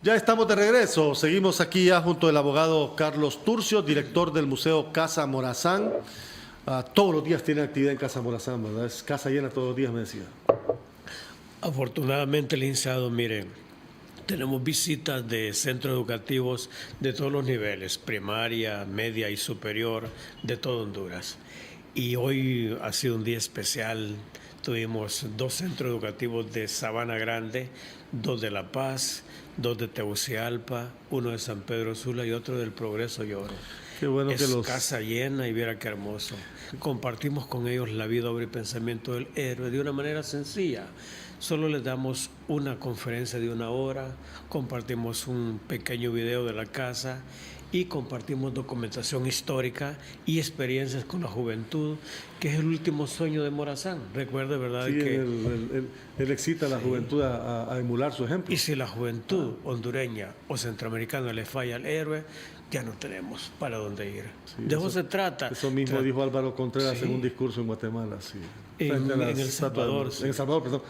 Ya estamos de regreso. Seguimos aquí ya junto al abogado Carlos Turcio, director del Museo Casa Morazán. Todos los días tiene actividad en Casa Morazán, ¿verdad? Es casa llena todos los días, me decía. Afortunadamente, licenciado, mire, tenemos visitas de centros educativos de todos los niveles, primaria, media y superior, de todo Honduras. Y hoy ha sido un día especial. Tuvimos 2 centros educativos de Sabana Grande, 2 de La Paz, 2 de Tegucigalpa, 1 de San Pedro Sula y otro del Progreso y Oro. Qué bueno Es que los... casa llena y viera qué hermoso. Compartimos con ellos la vida, obra y pensamiento del héroe de una manera sencilla. Solo les damos una conferencia de 1 hora, compartimos un pequeño video de la casa y compartimos documentación histórica y experiencias con la juventud, que es el último sueño de Morazán. Recuerde, ¿verdad? Sí, Que él excita a la juventud a emular su ejemplo. y si la juventud hondureña o centroamericana le falla al héroe, ya no tenemos para dónde ir. Sí, De eso se trata. Eso mismo dijo Álvaro Contreras en un discurso en Guatemala. Sí. En El Salvador. En El Salvador, perdón.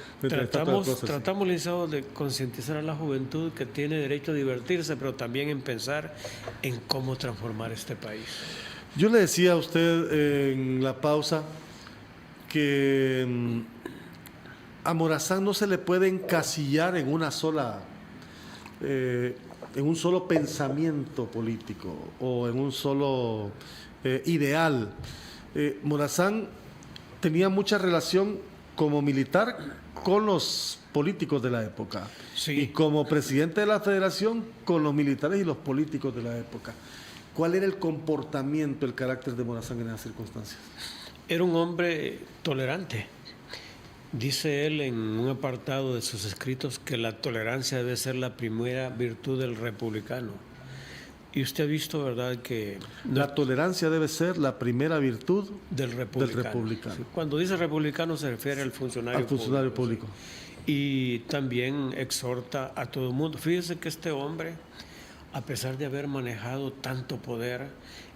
Tratamos, licenciado, de concientizar a la juventud que tiene derecho a divertirse, pero también en pensar en cómo transformar este país. Yo le decía a usted en la pausa que a Morazán no se le puede encasillar en una sola, en un solo pensamiento político o en un solo ideal. Morazán tenía mucha relación como militar con los políticos de la época, Sí. y como presidente de la federación con los militares y los políticos de la época. ¿Cuál era el comportamiento, el carácter de Morazán en esas circunstancias? Era un hombre tolerante. Dice él en un apartado de sus escritos que la tolerancia debe ser la primera virtud del republicano. Y usted ha visto, ¿verdad?, que La tolerancia debe ser la primera virtud del republicano. Sí, cuando dice republicano se refiere al funcionario público. Sí. Y también exhorta a todo el mundo. Fíjese que este hombre, a pesar de haber manejado tanto poder,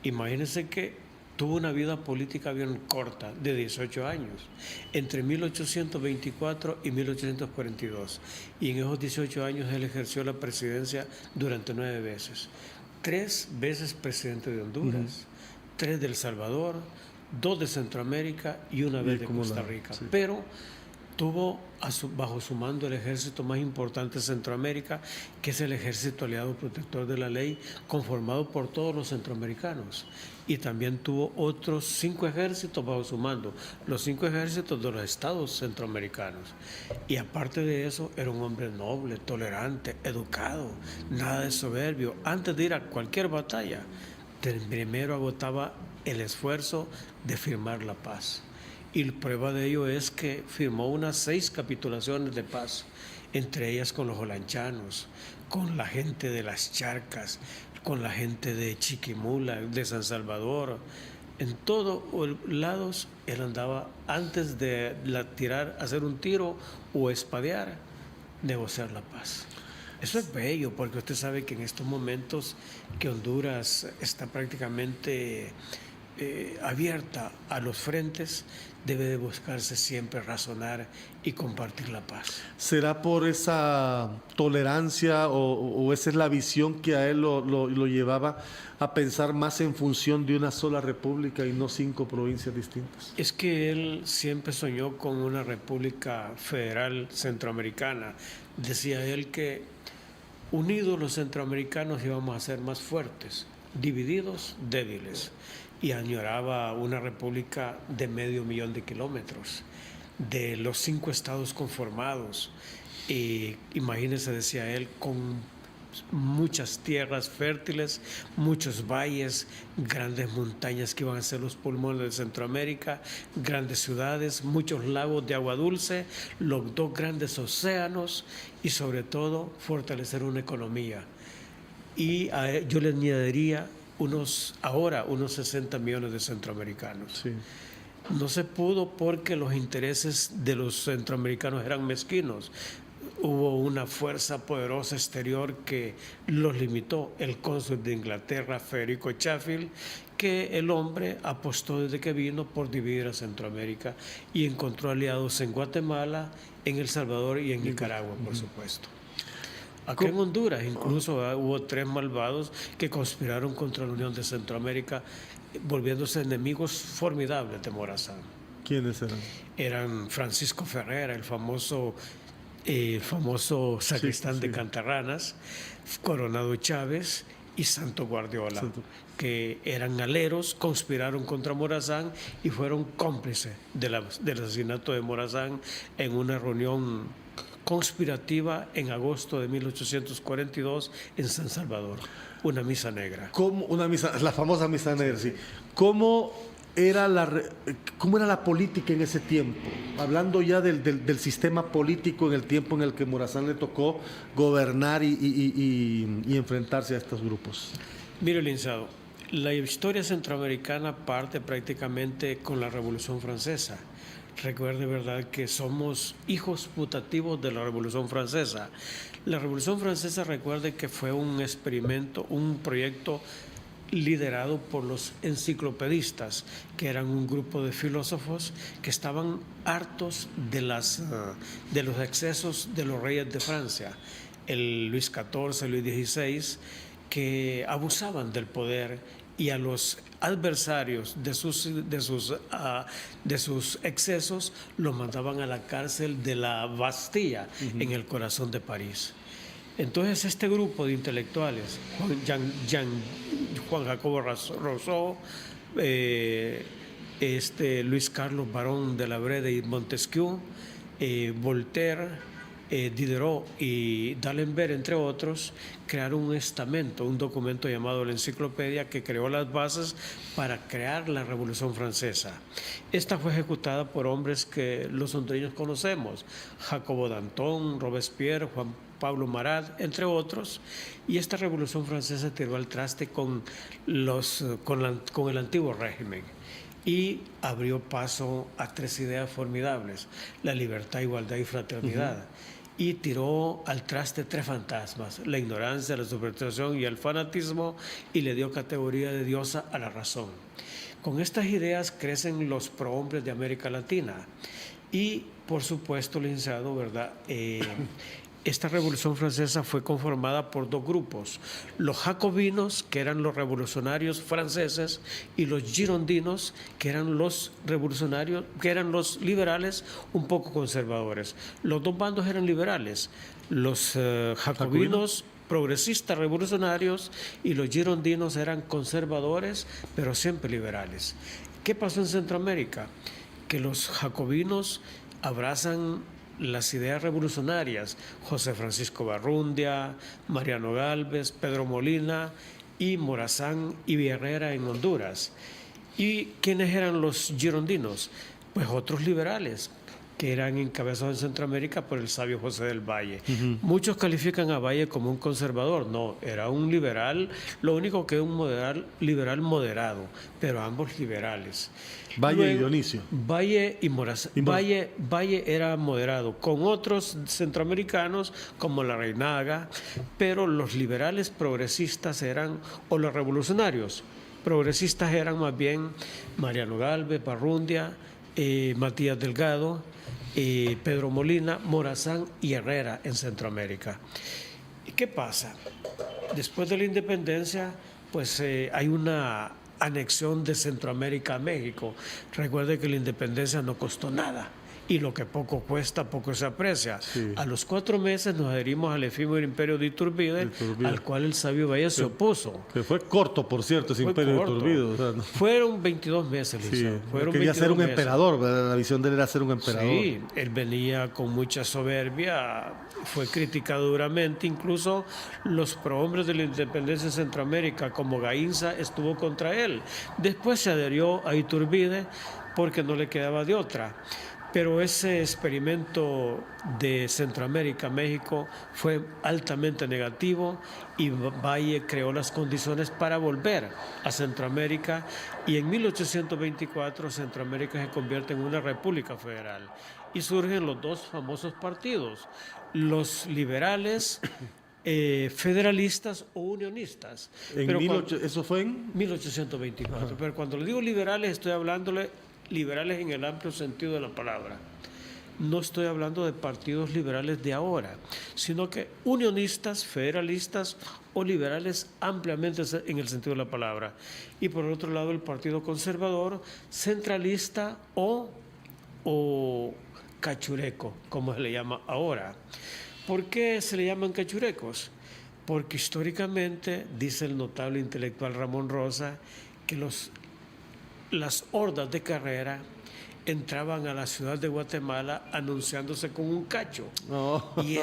imagínense que tuvo una vida política bien corta, de 18 años, entre 1824 y 1842. Y en esos 18 años él ejerció la presidencia durante 9 veces. 3 veces presidente de Honduras, 3 de El Salvador, 2 de Centroamérica y 1 vez de Costa Rica. Sí. Pero tuvo bajo su mando el ejército más importante de Centroamérica, que es el Ejército Aliado Protector de la Ley, conformado por todos los centroamericanos. Y también tuvo otros 5 ejércitos bajo su mando, los 5 ejércitos de los estados centroamericanos. Y aparte de eso, era un hombre noble, tolerante, educado, nada de soberbio. Antes de ir a cualquier batalla, primero agotaba el esfuerzo de firmar la paz. Y prueba de ello es que firmó unas 6 capitulaciones de paz, entre ellas con los olanchanos, con la gente de las Charcas, con la gente de Chiquimula, de San Salvador. En todos lados él andaba, antes de hacer un tiro o espadear, negociar la paz. Eso es bello, porque usted sabe que en estos momentos que Honduras está prácticamente abierta a los frentes, debe de buscarse siempre razonar y compartir la paz. ¿Será por esa tolerancia o esa es la visión que a él lo llevaba a pensar más en función de una sola república y no 5 provincias distintas? Es que él siempre soñó con una república federal centroamericana. Decía él que unidos los centroamericanos íbamos a ser más fuertes, divididos, débiles. Y añoraba una república de 500,000 de kilómetros, de los 5 estados conformados. Y imagínense, decía él, con muchas tierras fértiles, muchos valles, grandes montañas que iban a ser los pulmones de Centroamérica, grandes ciudades, muchos lagos de agua dulce, los 2 grandes océanos y sobre todo fortalecer una economía. Y yo le añadiría unos 60 millones de centroamericanos. Sí. No se pudo porque los intereses de los centroamericanos eran mezquinos. Hubo una fuerza poderosa exterior que los limitó, el cónsul de Inglaterra, Federico Chaffeel, que el hombre apostó desde que vino por dividir a Centroamérica y encontró aliados en Guatemala, en El Salvador y en Nicaragua, por supuesto. Acá en Honduras incluso hubo 3 malvados que conspiraron contra la Unión de Centroamérica, volviéndose enemigos formidables de Morazán. ¿Quiénes eran? Eran Francisco Ferrera, el famoso sacristán de Cantarranas, Coronado Chávez y Santo Guardiola, que eran aleros, conspiraron contra Morazán y fueron cómplices del asesinato de Morazán en una reunión conspirativa en agosto de 1842 en San Salvador, una misa negra. La famosa misa negra, sí. ¿Cómo era la política en ese tiempo? Hablando ya del sistema político en el tiempo en el que Morazán le tocó gobernar y enfrentarse a estos grupos. Mire, licenciado, la historia centroamericana parte prácticamente con la Revolución Francesa. Recuerde, ¿verdad?, que somos hijos putativos de la Revolución Francesa. La Revolución Francesa, recuerde que fue un experimento, un proyecto liderado por los enciclopedistas, que eran un grupo de filósofos que estaban hartos de los excesos de los reyes de Francia, el Luis XIV, Luis XVI, que abusaban del poder y a los adversarios de sus excesos los mandaban a la cárcel de la Bastilla, en el corazón de París. Entonces este grupo de intelectuales, Juan Jacobo Rousseau, Luis Carlos Barón de la Brede y Montesquieu, Voltaire, Diderot y D'Alembert, entre otros, crearon un estamento, un documento llamado la Enciclopedia, que creó las bases para crear la Revolución Francesa. Esta fue ejecutada por hombres que los hondureños conocemos: Jacobo Danton, Robespierre, Juan Pablo Marat, entre otros, y esta Revolución Francesa tiró al traste con el antiguo régimen y abrió paso a 3 ideas formidables: la libertad, igualdad y fraternidad. Y tiró al traste 3 fantasmas: la ignorancia, la superstición y el fanatismo, y le dio categoría de diosa a la razón. Con estas ideas crecen los prohombres de América Latina. Y, por supuesto, licenciado, ¿verdad?, esta Revolución Francesa fue conformada por 2 grupos: los jacobinos, que eran los revolucionarios franceses, y los girondinos, que eran los revolucionarios, que eran los liberales un poco conservadores. Los 2 bandos eran liberales: los jacobinos progresistas revolucionarios, y los girondinos eran conservadores, pero siempre liberales. ¿Qué pasó en Centroamérica? Que los jacobinos abrazan las ideas revolucionarias: José Francisco Barrundia, Mariano Gálvez, Pedro Molina y Morazán y Herrera en Honduras. ¿Y quiénes eran los girondinos? Pues otros liberales que eran encabezados en Centroamérica por el sabio José del Valle. Muchos califican a Valle como un conservador. No, era un liberal, lo único que es un liberal moderado, pero ambos liberales. Valle y Dionisio. Valle y Morazán. Valle era moderado, con otros centroamericanos como la Reinaga, pero los liberales progresistas o los revolucionarios progresistas eran más bien Mariano Gálvez, Barrundia, Matías Delgado, Pedro Molina, Morazán y Herrera en Centroamérica. ¿Y qué pasa? Después de la independencia, pues hay una anexión de Centroamérica a México. Recuerde que la independencia no costó nada, y lo que poco cuesta, poco se aprecia. Sí. A los 4 meses nos adherimos al efímero imperio de Iturbide, al cual el sabio Valle se opuso. Que fue corto, por cierto, ese imperio de Iturbide. O sea, no. Fueron 22 meses, sí. Quería ser un emperador, ¿verdad? La visión de él era ser un emperador. Sí, él venía con mucha soberbia, fue criticado duramente, incluso los prohombres de la independencia de Centroamérica, como Gainza, estuvo contra él. Después se adherió a Iturbide porque no le quedaba de otra. Pero ese experimento de Centroamérica, México, fue altamente negativo, y Valle creó las condiciones para volver a Centroamérica, y en 1824 Centroamérica se convierte en una república federal y surgen los 2 famosos partidos: los liberales federalistas o unionistas. ¿Eso fue en? 1824. Pero cuando le digo liberales, estoy hablándole liberales en el amplio sentido de la palabra. no estoy hablando de partidos liberales de ahora, sino que unionistas, federalistas o liberales ampliamente en el sentido de la palabra. Y por otro lado el Partido Conservador, centralista o cachureco, como se le llama ahora. ¿Por qué se le llaman cachurecos? Porque históricamente, dice el notable intelectual Ramón Rosa, que las hordas de Carrera entraban a la ciudad de Guatemala anunciándose con un cacho. Y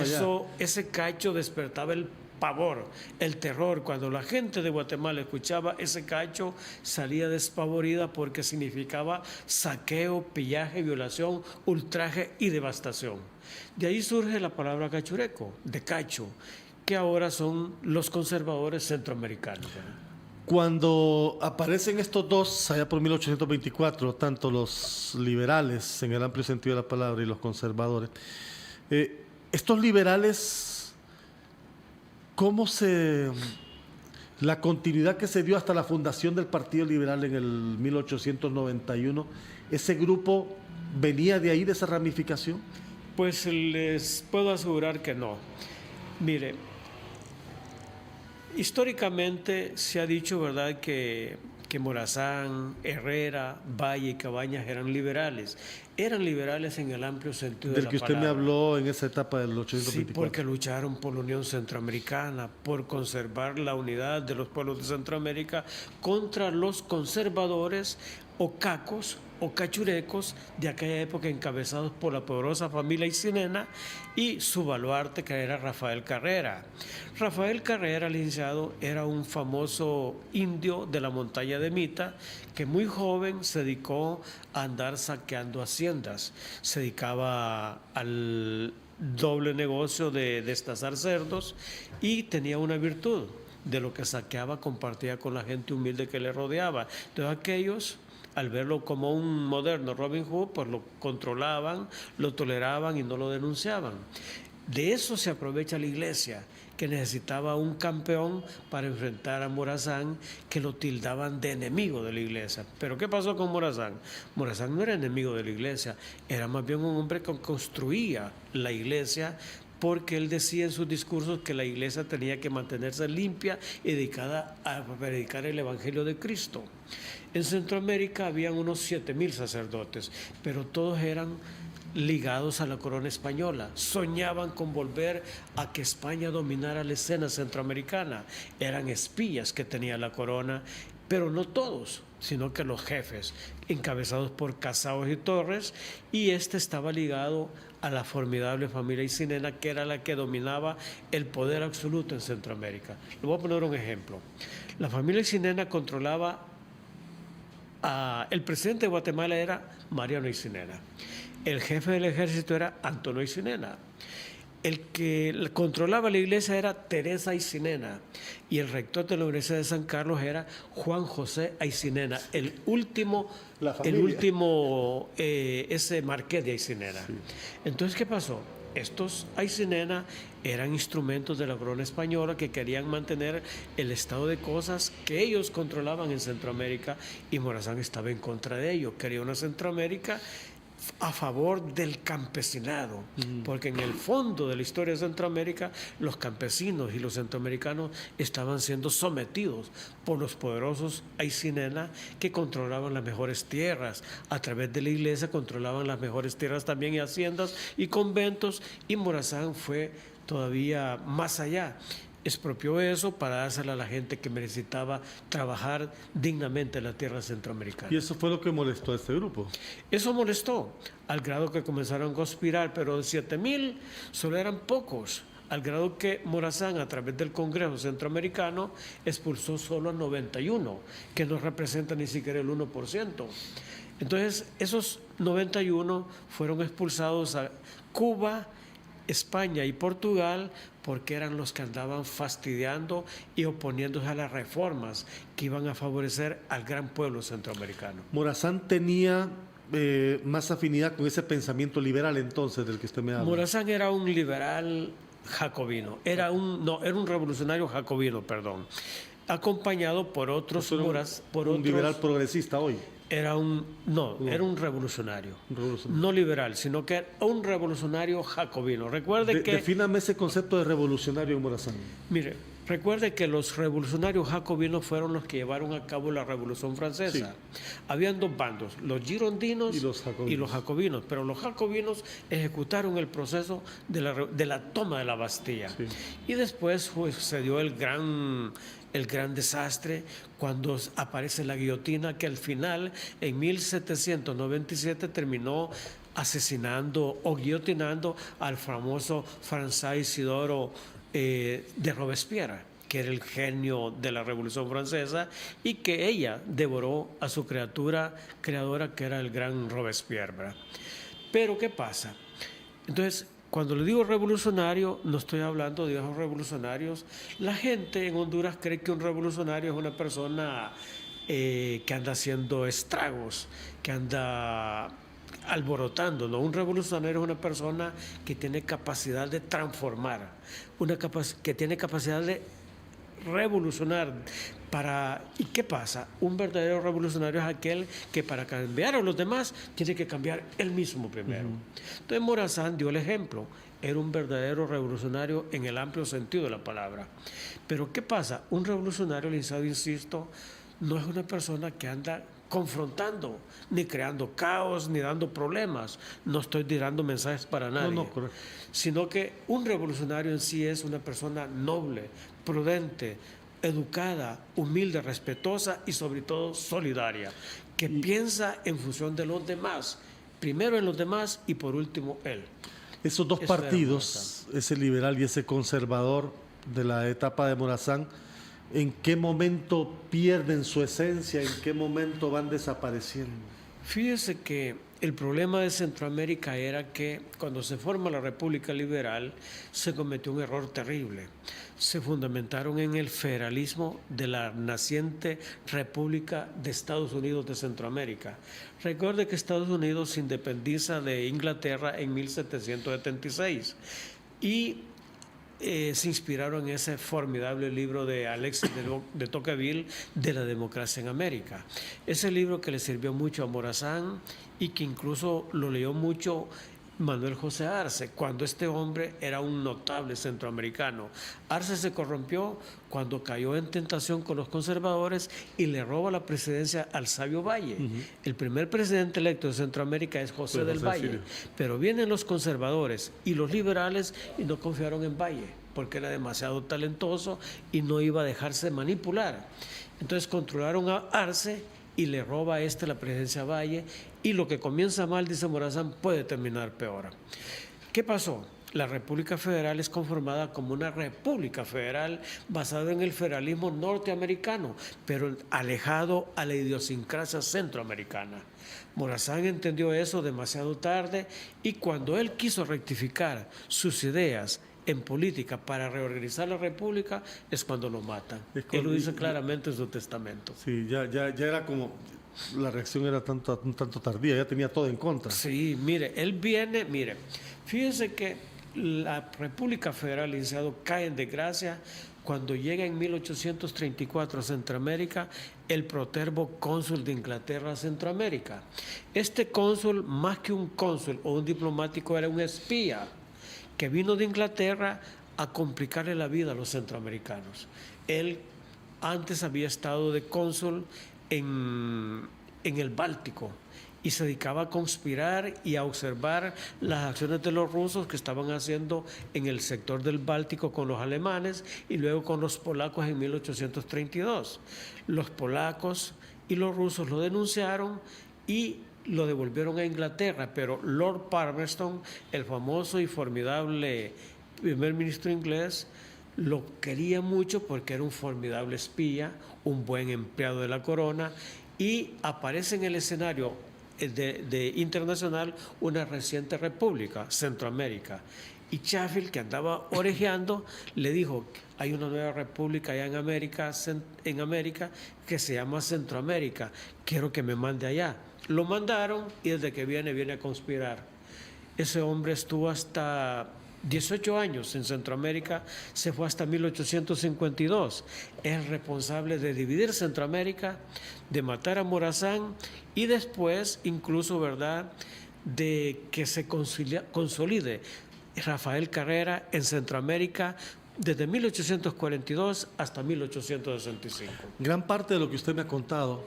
ese cacho despertaba el pavor, el terror. Cuando la gente de Guatemala escuchaba ese cacho, salía despavorida porque significaba saqueo, pillaje, violación, ultraje y devastación. De ahí surge la palabra cachureco, de cacho, que ahora son los conservadores centroamericanos. Cuando aparecen estos dos, allá por 1824, tanto los liberales, en el amplio sentido de la palabra, y los conservadores, estos liberales, la continuidad que se dio hasta la fundación del Partido Liberal en el 1891, ese grupo venía de ahí, de esa ramificación? Pues les puedo asegurar que no. Mire, históricamente se ha dicho, ¿verdad?, que Morazán, Herrera, Valle y Cabañas eran liberales. Eran liberales en el amplio sentido de la palabra. Del que usted me habló en esa etapa del 1824. Sí, porque lucharon por la Unión Centroamericana, por conservar la unidad de los pueblos de Centroamérica contra los conservadores o cacos o cachurecos de aquella época, encabezados por la poderosa familia Aycinena y su baluarte, que era Rafael Carrera. Rafael Carrera, licenciado, era un famoso indio de la montaña de Mita que muy joven se dedicó a andar saqueando haciendas. Se dedicaba al doble negocio de destazar cerdos y tenía una virtud: de lo que saqueaba compartía con la gente humilde que le rodeaba. Entonces aquellos, al verlo como un moderno Robin Hood, pues lo controlaban, lo toleraban y no lo denunciaban. De eso se aprovecha la iglesia, que necesitaba un campeón para enfrentar a Morazán, que lo tildaban de enemigo de la iglesia. Pero ¿qué pasó con Morazán? Morazán no era enemigo de la iglesia, era más bien un hombre que construía la iglesia, porque él decía en sus discursos que la iglesia tenía que mantenerse limpia y dedicada a predicar el evangelio de Cristo. En Centroamérica habían unos 7,000 sacerdotes, pero todos eran ligados a la corona española. Soñaban con volver a que España dominara la escena centroamericana. Eran espías que tenía la corona, pero no todos, sino que los jefes, encabezados por Casaus y Torres, y estaba ligado a la formidable familia Aycinena, que era la que dominaba el poder absoluto en Centroamérica. Le voy a poner un ejemplo. La familia Aycinena controlaba el presidente de Guatemala era Mariano Aycinena. El jefe del ejército era Antonio Aycinena. El que controlaba la iglesia era Teresa Aycinena. Y el rector de la Universidad de San Carlos era Juan José Aycinena, el último ese marqués de Aycinena. Sí. Entonces, ¿qué pasó? Estos Aycinena eran instrumentos de la corona española que querían mantener el estado de cosas que ellos controlaban en Centroamérica, y Morazán estaba en contra de ello. Quería una Centroamérica a favor del campesinado, porque en el fondo de la historia de Centroamérica los campesinos y los centroamericanos estaban siendo sometidos por los poderosos Aycinena, que controlaban las mejores tierras. A través de la iglesia controlaban las mejores tierras también, y haciendas y conventos, y Morazán fue todavía más allá. Expropió eso para dársela a la gente que necesitaba trabajar dignamente en la tierra centroamericana. ¿Y eso fue lo que molestó a este grupo? Eso molestó, al grado que comenzaron a conspirar, pero de 7,000 solo eran pocos, al grado que Morazán, a través del Congreso Centroamericano, expulsó solo a 91, que no representa ni siquiera el 1%. Entonces, esos 91 fueron expulsados a Cuba, España y Portugal, porque eran los que andaban fastidiando y oponiéndose a las reformas que iban a favorecer al gran pueblo centroamericano. Morazán tenía más afinidad con ese pensamiento liberal entonces del que usted me habla. Morazán era un liberal jacobino, era un revolucionario jacobino, perdón, acompañado por otros un liberal progresista hoy. Era era un revolucionario. Revolucionario. No liberal, sino que era un revolucionario jacobino. Recuerde que... Defíname ese concepto de revolucionario en Morazán. Mire, recuerde que los revolucionarios jacobinos fueron los que llevaron a cabo la Revolución Francesa. Sí. Habían dos bandos, los girondinos y los jacobinos, pero los jacobinos ejecutaron el proceso de la toma de la Bastilla. Sí. Y después se dio el gran desastre cuando aparece la guillotina, que al final, en 1797, terminó asesinando o guillotinando al famoso François Isidore de Robespierre, que era el genio de la Revolución Francesa, y que ella devoró a su creadora, que era el gran Robespierre, ¿verdad? Pero ¿qué pasa? Entonces, cuando le digo revolucionario, no estoy hablando de esos revolucionarios. La gente en Honduras cree que un revolucionario es una persona que anda haciendo estragos, que anda alborotando, ¿no? Un revolucionario es una persona que tiene capacidad de transformar, que tiene capacidad de revolucionar. ¿Y qué pasa? Un verdadero revolucionario es aquel que para cambiar a los demás tiene que cambiar él mismo primero. Entonces Morazán dio el ejemplo. Era un verdadero revolucionario en el amplio sentido de la palabra. Pero ¿qué pasa? Un revolucionario, licenciado, insisto, no es una persona que anda confrontando, ni creando caos, ni dando problemas. No estoy tirando mensajes para nadie. No, sino que un revolucionario en sí es una persona noble, prudente, educada, humilde, respetuosa y sobre todo solidaria, que piensa en función de los demás, primero en los demás y por último él. Esos dos partidos, ese liberal y ese conservador de la etapa de Morazán, ¿en qué momento pierden su esencia? ¿En qué momento van desapareciendo? Fíjese que el problema de Centroamérica era que cuando se forma la República Liberal se cometió un error terrible. Se fundamentaron en el federalismo de la naciente República de Estados Unidos de Centroamérica. Recuerde que Estados Unidos se independiza de Inglaterra en 1776 y se inspiraron en ese formidable libro de Alexis de Tocqueville, de la democracia en América. Ese libro que le sirvió mucho a Morazán y que incluso lo leyó mucho Manuel José Arce, cuando este hombre era un notable centroamericano. Arce se corrompió cuando cayó en tentación con los conservadores y le roba la presidencia al Sabio Valle. El primer presidente electo de Centroamérica es José del Valle, pero vienen los conservadores y los liberales y no confiaron en Valle porque era demasiado talentoso y no iba a dejarse manipular. Entonces controlaron a Arce y le roba la presidencia a Valle, y lo que comienza mal, dice Morazán, puede terminar peor. ¿Qué pasó? La República Federal es conformada como una república federal basada en el federalismo norteamericano, pero alejado a la idiosincrasia centroamericana. Morazán entendió eso demasiado tarde y cuando él quiso rectificar sus ideas en política para reorganizar la república es cuando lo matan. Él lo dice claramente en su testamento. Sí, ya era como... La reacción era un tanto tardía, ya tenía todo en contra. Sí, fíjese que la República Federal, licenciado, cae en desgracia cuando llega en 1834 a Centroamérica el protervo cónsul de Inglaterra a Centroamérica. Este cónsul, más que un cónsul o un diplomático, era un espía que vino de Inglaterra a complicarle la vida a los centroamericanos. Él antes había estado de cónsul en el Báltico y se dedicaba a conspirar y a observar las acciones de los rusos que estaban haciendo en el sector del Báltico con los alemanes y luego con los polacos en 1832. Los polacos y los rusos lo denunciaron y lo devolvieron a Inglaterra, pero Lord Palmerston, el famoso y formidable primer ministro inglés, lo quería mucho porque era un formidable espía, un buen empleado de la corona, y aparece en el escenario internacional una reciente república, Centroamérica. Y Chaffee, que andaba orejeando, le dijo, hay una nueva república allá en América que se llama Centroamérica, quiero que me mande allá. Lo mandaron y desde que viene a conspirar. Ese hombre estuvo hasta 18 años en Centroamérica, se fue hasta 1852. Es responsable de dividir Centroamérica, de matar a Morazán y después, incluso, ¿verdad?, de que se consolide Rafael Carrera en Centroamérica desde 1842 hasta 1865. Gran parte de lo que usted me ha contado,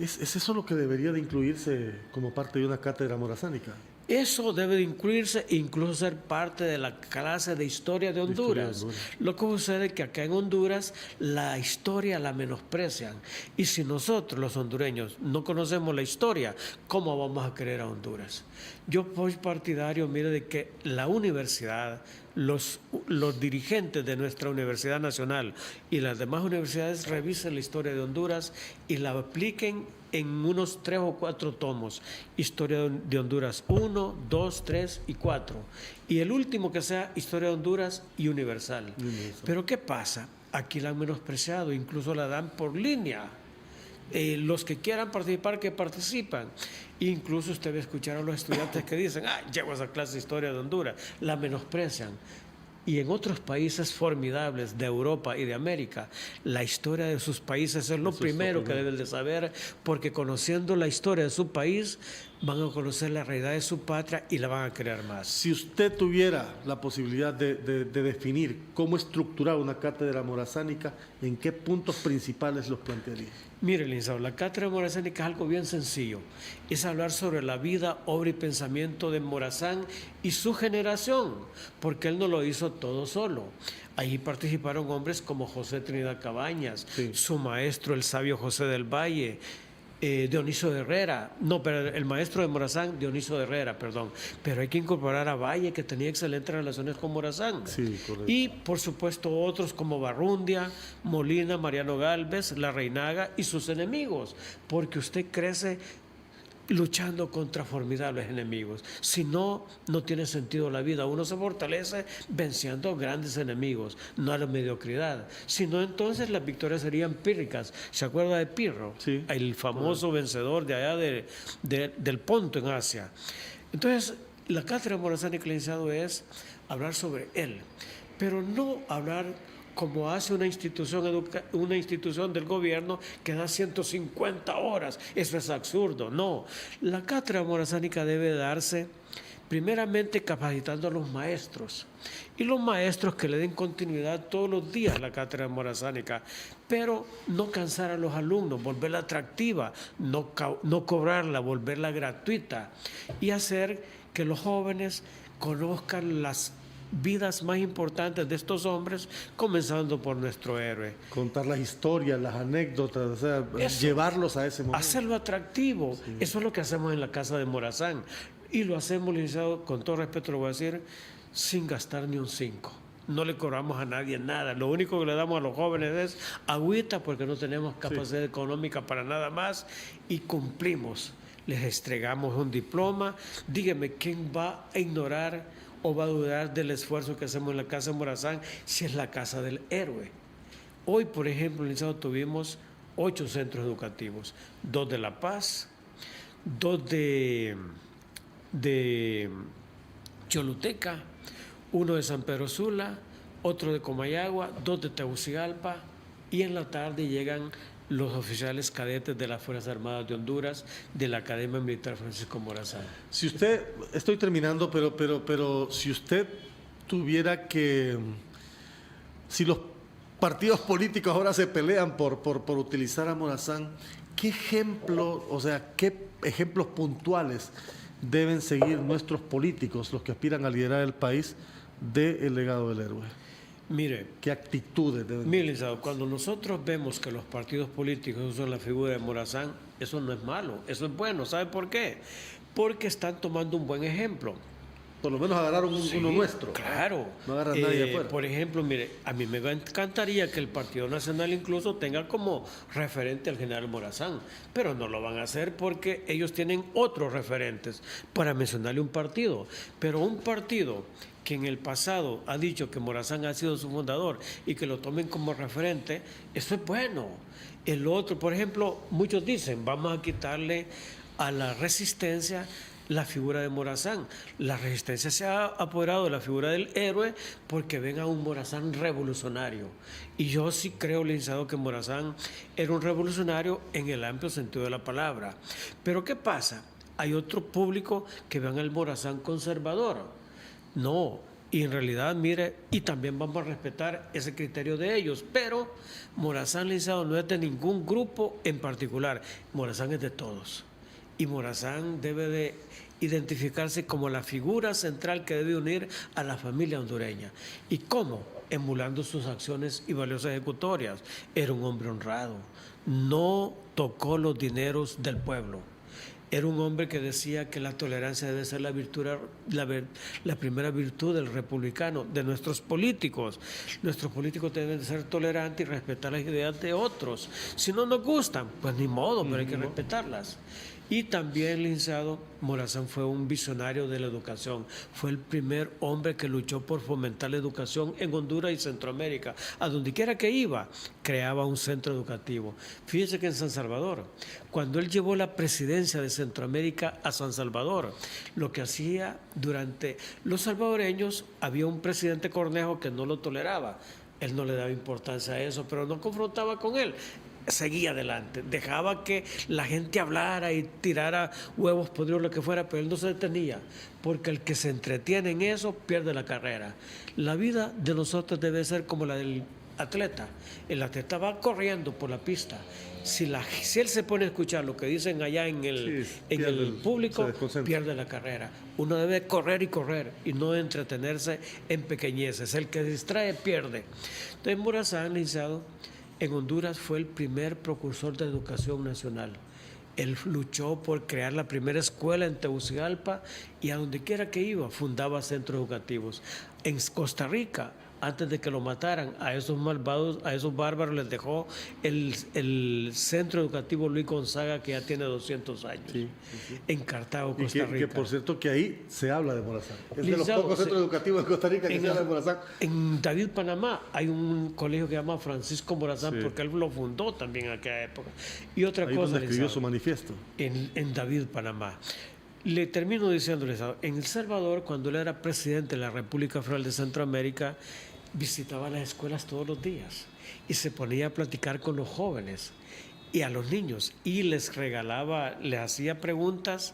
¿es eso lo que debería de incluirse como parte de una cátedra morazánica? Eso debe de incluirse e incluso ser parte de la clase de historia de Honduras. Lo que sucede es que acá en Honduras la historia la menosprecian. Y si nosotros, los hondureños, no conocemos la historia, ¿cómo vamos a querer a Honduras? Yo soy partidario, mire, de que la universidad, los dirigentes de nuestra Universidad Nacional y las demás universidades revisen la historia de Honduras y la apliquen en unos 3 o 4 tomos. Historia de Honduras 1, 2, 3 y 4. Y el último que sea Historia de Honduras y Universal. Pero ¿qué pasa? Aquí la han menospreciado, incluso la dan por línea. Los que quieran participar, que participan. Incluso usted va a escuchar a los estudiantes que dicen, llego a esa clase de Historia de Honduras. La menosprecian. Y en otros países formidables de Europa y de América, la historia de sus países es lo primero que deben de saber, porque conociendo la historia de su país, van a conocer la realidad de su patria y la van a querer más. Si usted tuviera la posibilidad de definir cómo estructurar una cátedra morazánica, ¿en qué puntos principales los plantearía? Mire, licenciado, la cátedra morazánica es algo bien sencillo. Es hablar sobre la vida, obra y pensamiento de Morazán y su generación, porque él no lo hizo todo solo. Allí participaron hombres como José Trinidad Cabañas, su maestro, el sabio José del Valle, Dioniso de Herrera, pero el maestro de Morazán, Dioniso de Herrera, perdón. Pero hay que incorporar a Valle, que tenía excelentes relaciones con Morazán. Sí, correcto. Y, por supuesto, otros como Barrundia, Molina, Mariano Gálvez, La Reinaga y sus enemigos, porque usted crece luchando contra formidables enemigos. Si no, no tiene sentido la vida. Uno se fortalece venciendo a grandes enemigos, no a la mediocridad. Si no, entonces las victorias serían pírricas. ¿Se acuerda de Pirro? Sí. El famoso vencedor de allá del Ponto en Asia. Entonces, la cátedra morazánica, licenciado, es hablar sobre él, pero no hablar como hace una institución del gobierno que da 150 horas. Eso es absurdo. No, la cátedra morazánica debe darse primeramente capacitando a los maestros, y los maestros que le den continuidad todos los días a la cátedra morazánica, pero no cansar a los alumnos, volverla atractiva, no cobrarla, volverla gratuita, y hacer que los jóvenes conozcan las vidas más importantes de estos hombres, comenzando por nuestro héroe. Contar las historias, las anécdotas, o sea, llevarlos a ese momento. Hacerlo atractivo. Sí. Eso es lo que hacemos en la Casa de Morazán. Y lo hacemos, licenciado, con todo respeto lo voy a decir, sin gastar ni un 5. No le cobramos a nadie nada. Lo único que le damos a los jóvenes es agüita, porque no tenemos capacidad económica para nada más, y cumplimos. Les entregamos un diploma. Dígame, ¿quién va a ignorar o va a dudar del esfuerzo que hacemos en la Casa de Morazán si es la casa del héroe? Hoy, por ejemplo, licenciado, tuvimos 8 centros educativos, 2 de La Paz, 2 de Choluteca, 1 de San Pedro Sula, otro de Comayagua, 2 de Tegucigalpa, y en la tarde llegan los oficiales cadetes de las Fuerzas Armadas de Honduras, de la Academia Militar Francisco Morazán. Si usted, estoy terminando, pero si usted tuviera que, si los partidos políticos ahora se pelean por utilizar a Morazán, ¿qué ejemplos puntuales deben seguir nuestros políticos, los que aspiran a liderar el país, del legado del héroe? Mire, ¿qué actitudes deben? Mire, licenciado, cuando nosotros vemos que los partidos políticos usan la figura de Morazán, eso no es malo, eso es bueno. ¿Sabe por qué? Porque están tomando un buen ejemplo. Por lo menos agarraron uno nuestro. Claro. No agarran nadie afuera. Por ejemplo, mire, a mí me encantaría que el Partido Nacional incluso tenga como referente al general Morazán, pero no lo van a hacer porque ellos tienen otros referentes para mencionarle un partido. Pero un partido que en el pasado ha dicho que Morazán ha sido su fundador y que lo tomen como referente, eso es bueno. El otro, por ejemplo, muchos dicen, vamos a quitarle a la resistencia la figura de Morazán. La resistencia se ha apoderado de la figura del héroe porque ven a un Morazán revolucionario. Y yo sí creo, licenciado, que Morazán era un revolucionario en el amplio sentido de la palabra. Pero ¿qué pasa? Hay otro público que ven al Morazán conservador. No, y en realidad, mire, y también vamos a respetar ese criterio de ellos, pero Morazán, licenciado, no es de ningún grupo en particular. Morazán es de todos. Y Morazán debe de identificarse como la figura central que debe unir a la familia hondureña. ¿Y cómo? Emulando sus acciones y valiosas ejecutorias. Era un hombre honrado, no tocó los dineros del pueblo. Era un hombre que decía que la tolerancia debe ser la primera virtud del republicano, de nuestros políticos. Nuestros políticos deben de ser tolerantes y respetar las ideas de otros. Si no nos gustan, pues ni modo, pero hay que respetarlas. Y también, licenciado, Morazán fue un visionario de la educación. Fue el primer hombre que luchó por fomentar la educación en Honduras y Centroamérica. A donde quiera que iba, creaba un centro educativo. Fíjese que en San Salvador, cuando él llevó la presidencia de Centroamérica a San Salvador, lo que hacía durante los salvadoreños, había un presidente Cornejo que no lo toleraba. Él no le daba importancia a eso, pero no confrontaba con él. Seguía adelante, dejaba que la gente hablara y tirara huevos podridos, lo que fuera, pero él no se detenía, porque el que se entretiene en eso pierde la carrera. La vida de nosotros debe ser como la del atleta. El atleta va corriendo por la pista. Si él se pone a escuchar lo que dicen allá en el público, pierde la carrera. Uno debe correr y no entretenerse en pequeñeces. El que distrae pierde. Entonces, Morazán, licenciado, en Honduras fue el primer precursor de educación nacional. Él luchó por crear la primera escuela en Tegucigalpa y a donde quiera que iba fundaba centros educativos. En Costa Rica, antes de que lo mataran, a esos malvados, a esos bárbaros les dejó el centro educativo Luis Gonzaga, que ya tiene 200 años, sí. En Cartago, Costa Rica. Que por cierto que ahí se habla de Morazán. Es de los pocos centros educativos de Costa Rica que se habla de Morazán. En David, Panamá, hay un colegio que se llama Francisco Morazán, sí, porque él lo fundó también en aquella época. Y otra ahí cosa, donde escribió su manifiesto. En David, Panamá. Le termino diciéndoles, en El Salvador, cuando él era presidente de la República Federal de Centroamérica, visitaba las escuelas todos los días y se ponía a platicar con los jóvenes y a los niños y les hacía preguntas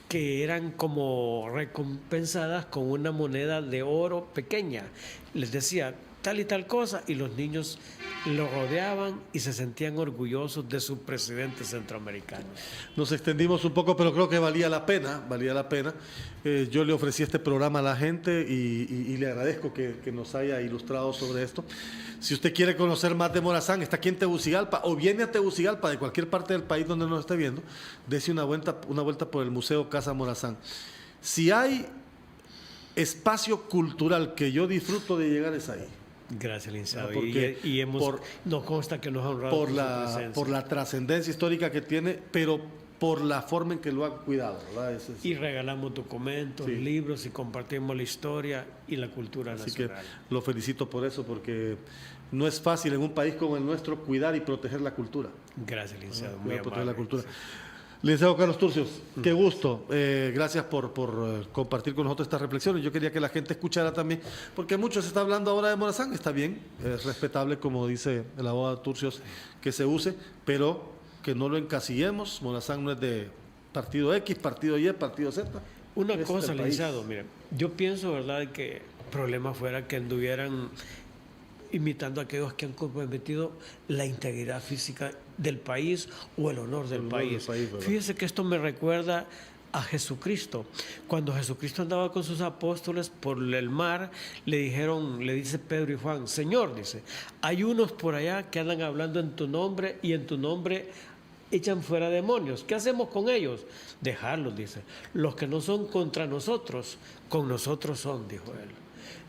que eran como recompensadas con una moneda de oro pequeña. Les decía tal y tal cosa y los niños lo rodeaban y se sentían orgullosos de su presidente centroamericano. Nos extendimos un poco, pero creo que valía la pena. Yo le ofrecí este programa a la gente y le agradezco que nos haya ilustrado sobre esto. Si usted quiere conocer más de Morazán, está aquí en Tegucigalpa o viene a Tegucigalpa de cualquier parte del país donde nos esté viendo, dése una vuelta por el Museo Casa Morazán. Si hay espacio cultural que yo disfruto de llegar es ahí. Gracias, licenciado. Nos consta que nos ha honrado por la trascendencia histórica que tiene, pero por la forma en que lo han cuidado, ¿verdad? Y regalamos documentos, sí, libros y compartimos la historia y la cultura nacional. Así que lo felicito por eso, porque no es fácil en un país como el nuestro cuidar y proteger la cultura. Gracias, licenciado. Muy amable. Proteger la cultura. Sí. Licenciado Carlos Turcios, qué gusto. Gracias por compartir con nosotros estas reflexiones. Yo quería que la gente escuchara también, porque mucho se está hablando ahora de Morazán. Está bien, es respetable, como dice el abogado Turcios, que se use, pero que no lo encasillemos. Morazán no es de partido X, partido Y, partido Z. Una cosa, licenciado, mire, yo pienso, ¿verdad?, que el problema fuera que anduvieran imitando a aquellos que han comprometido la integridad física del país o el honor del país. Fíjese que esto me recuerda a Jesucristo. Cuando Jesucristo andaba con sus apóstoles por el mar, le dice Pedro y Juan, Señor, dice, hay unos por allá que andan hablando en tu nombre y en tu nombre echan fuera demonios. ¿Qué hacemos con ellos? Dejarlos, dice. Los que no son contra nosotros, con nosotros son, dijo él.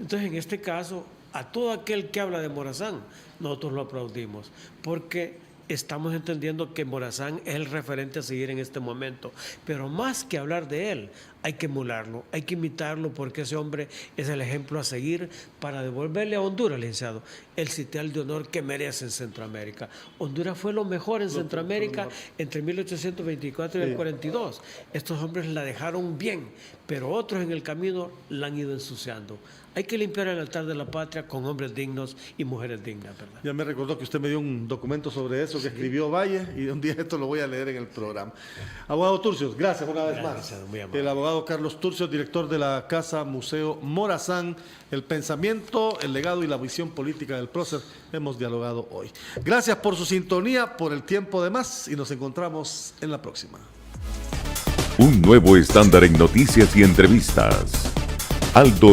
Entonces, en este caso, a todo aquel que habla de Morazán, nosotros lo aplaudimos, porque estamos entendiendo que Morazán es el referente a seguir en este momento. Pero más que hablar de él, hay que emularlo, hay que imitarlo, porque ese hombre es el ejemplo a seguir para devolverle a Honduras, licenciado, el sitial de honor que merece en Centroamérica. Honduras fue lo mejor en Centroamérica entre 1824 y el 42. Estos hombres la dejaron bien, pero otros en el camino la han ido ensuciando. Hay que limpiar el altar de la patria con hombres dignos y mujeres dignas, ¿verdad? Ya me recordó que usted me dio un documento sobre eso que escribió Valle, y un día esto lo voy a leer en el programa. Abogado Turcios, gracias una vez más. El abogado Carlos Turcios, director de la Casa Museo Morazán, el pensamiento, el legado y la visión política del prócer. Hemos dialogado hoy. Gracias por su sintonía, por el tiempo de más, y nos encontramos en la próxima. Un nuevo estándar en noticias y entrevistas. Aldo